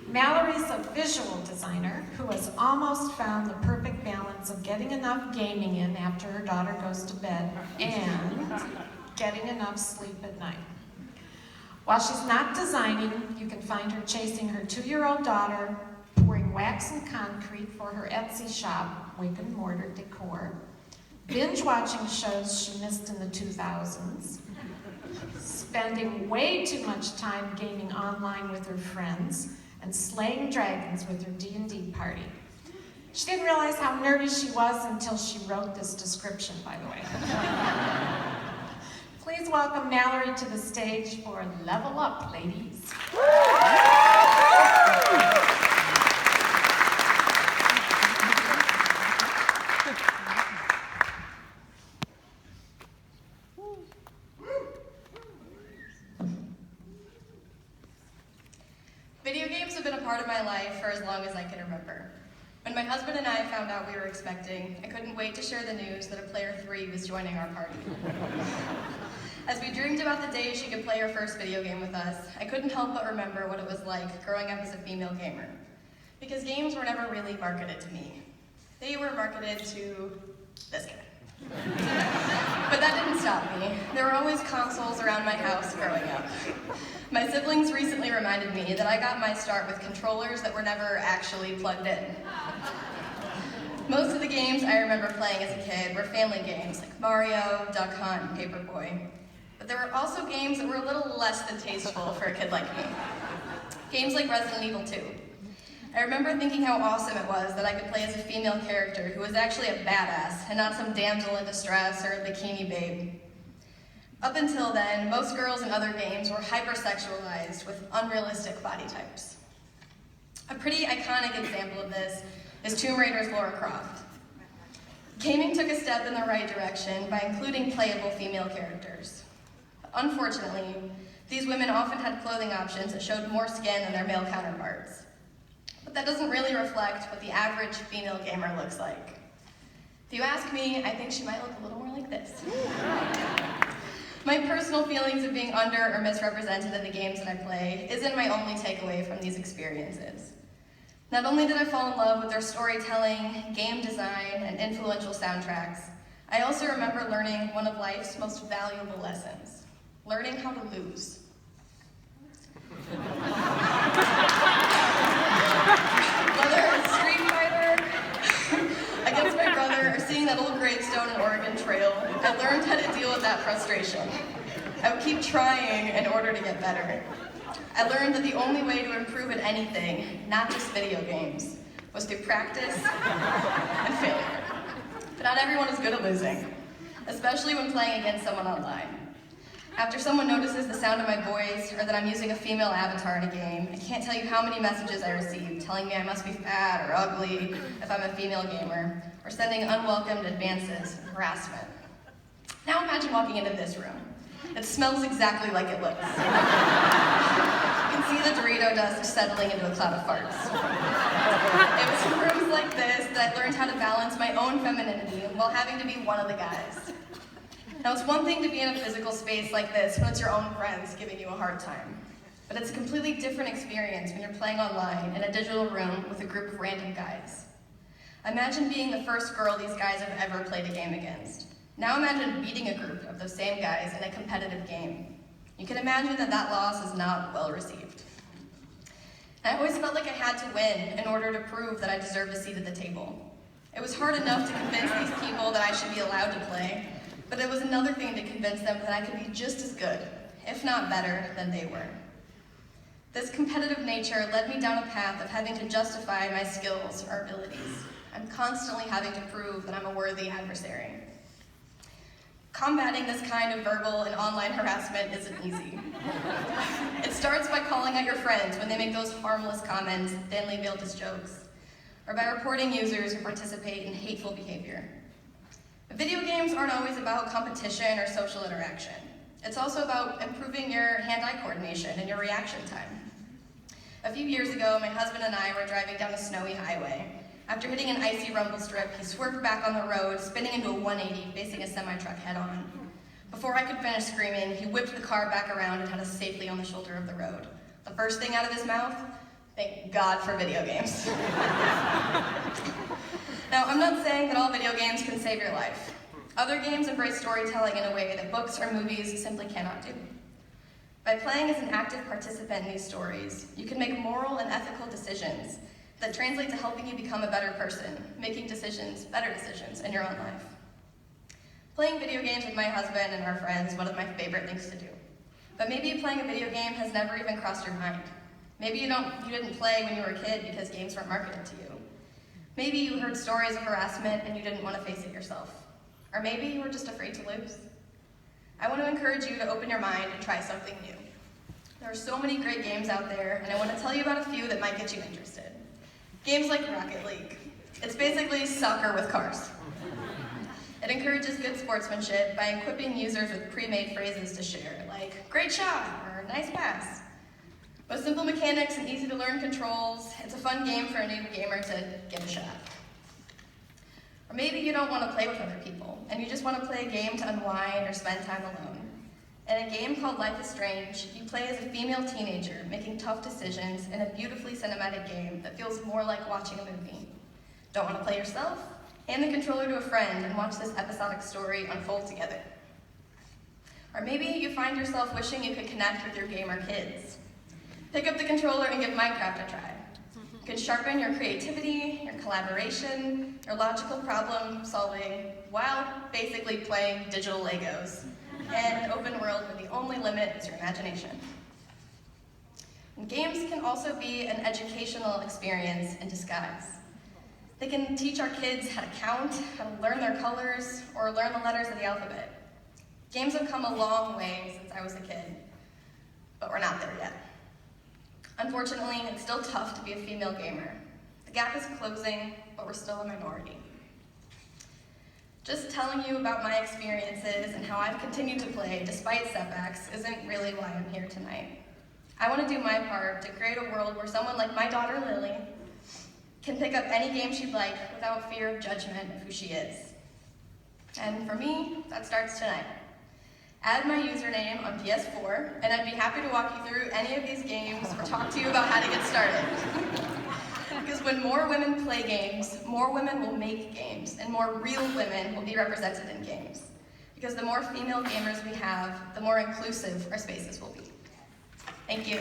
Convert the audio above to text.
Mallory's a visual designer who has almost found the perfect balance of getting enough gaming in after her daughter goes to bed and getting enough sleep at night. While she's not designing, you can find her chasing her 2-year-old daughter, pouring wax and concrete for her Etsy shop, Wick and Mortar Decor, binge watching shows she missed in the 2000s, spending way too much time gaming online with her friends, and slaying dragons with her D&D party. She didn't realize how nerdy she was until she wrote this description, by the way. Please welcome Mallory to the stage for Level Up, ladies. Video games have been a part of my life for as long as I can remember. When my husband and I found out we were expecting, I couldn't wait to share the news that a player 3 was joining our party. As we dreamed about the day she could play her first video game with us, I couldn't help but remember what it was like growing up as a female gamer. Because games were never really marketed to me. They were marketed to this guy. But that didn't stop me. There were always consoles around my house growing up. My siblings recently reminded me that I got my start with controllers that were never actually plugged in. Most of the games I remember playing as a kid were family games like Mario, Duck Hunt, and Paperboy. But there were also games that were a little less than tasteful for a kid like me. Games like Resident Evil 2. I remember thinking how awesome it was that I could play as a female character who was actually a badass and not some damsel in distress or a bikini babe. Up until then, most girls in other games were hypersexualized with unrealistic body types. A pretty iconic example of this is Tomb Raider's Lara Croft. Gaming took a step in the right direction by including playable female characters. Unfortunately, these women often had clothing options that showed more skin than their male counterparts. But that doesn't really reflect what the average female gamer looks like. If you ask me, I think she might look a little more like this. My personal feelings of being under or misrepresented in the games that I play isn't my only takeaway from these experiences. Not only did I fall in love with their storytelling, game design, and influential soundtracks, I also remember learning one of life's most valuable lessons, learning how to lose. Whether it's Street Fighter, against my brother, or seeing that old gravestone in Oregon Trail, I learned how to deal with that frustration. I would keep trying in order to get better. I learned that the only way to improve at anything, not just video games, was through practice and failure. But not everyone is good at losing, especially when playing against someone online. After someone notices the sound of my voice or that I'm using a female avatar in a game, I can't tell you how many messages I receive telling me I must be fat or ugly if I'm a female gamer, or sending unwelcomed advances and harassment. Now imagine walking into this room. It smells exactly like it looks. You can see the Dorito dust settling into a cloud of farts. It was in rooms like this that I learned how to balance my own femininity while having to be one of the guys. Now, it's one thing to be in a physical space like this when it's your own friends giving you a hard time. But it's a completely different experience when you're playing online in a digital room with a group of random guys. Imagine being the first girl these guys have ever played a game against. Now imagine beating a group of those same guys in a competitive game. You can imagine that that loss is not well received. I always felt like I had to win in order to prove that I deserved a seat at the table. It was hard enough to convince these people that I should be allowed to play, but it was another thing to convince them that I could be just as good, if not better, than they were. This competitive nature led me down a path of having to justify my skills or abilities. I'm constantly having to prove that I'm a worthy adversary. Combating this kind of verbal and online harassment isn't easy. It starts by calling out your friends when they make those harmless comments, thinly veiled as jokes, or by reporting users who participate in hateful behavior. But video games aren't always about competition or social interaction. It's also about improving your hand-eye coordination and your reaction time. A few years ago, my husband and I were driving down a snowy highway. After hitting an icy rumble strip, he swerved back on the road, spinning into a 180, facing a semi-truck head-on. Before I could finish screaming, he whipped the car back around and had us safely on the shoulder of the road. The first thing out of his mouth, Thank God for video games. Now, I'm not saying that all video games can save your life. Other games embrace storytelling in a way that books or movies simply cannot do. By playing as an active participant in these stories, you can make moral and ethical decisions that translate to helping you become a better person, making better decisions in your own life. Playing video games with my husband and our friends is one of my favorite things to do. But maybe playing a video game has never even crossed your mind. Maybe you didn't play when you were a kid because games weren't marketed to you. Maybe you heard stories of harassment and you didn't want to face it yourself. Or maybe you were just afraid to lose. I want to encourage you to open your mind and try something new. There are so many great games out there, and I want to tell you about a few that might get you interested. Games like Rocket League. It's basically soccer with cars. It encourages good sportsmanship by equipping users with pre-made phrases to share, like, great shot, or nice pass. With simple mechanics and easy-to-learn controls, it's a fun game for a new gamer to get a shot. Or maybe you don't want to play with other people, and you just want to play a game to unwind or spend time alone. In a game called Life is Strange, you play as a female teenager making tough decisions in a beautifully cinematic game that feels more like watching a movie. Don't want to play yourself? Hand the controller to a friend and watch this episodic story unfold together. Or maybe you find yourself wishing you could connect with your gamer kids. Pick up the controller and give Minecraft a try. You can sharpen your creativity, your collaboration, your logical problem solving, while basically playing digital Legos in an open world where the only limit is your imagination. And games can also be an educational experience in disguise. They can teach our kids how to count, how to learn their colors, or learn the letters of the alphabet. Games have come a long way since I was a kid, but we're not there yet. Unfortunately, it's still tough to be a female gamer. The gap is closing, but we're still a minority. Just telling you about my experiences and how I've continued to play despite setbacks isn't really why I'm here tonight. I want to do my part to create a world where someone like my daughter Lily can pick up any game she'd like without fear of judgment of who she is. And for me, that starts tonight. Add my username on PS4, and I'd be happy to walk you through any of these games or talk to you about how to get started. Because when more women play games, more women will make games, and more real women will be represented in games. Because the more female gamers we have, the more inclusive our spaces will be. Thank you.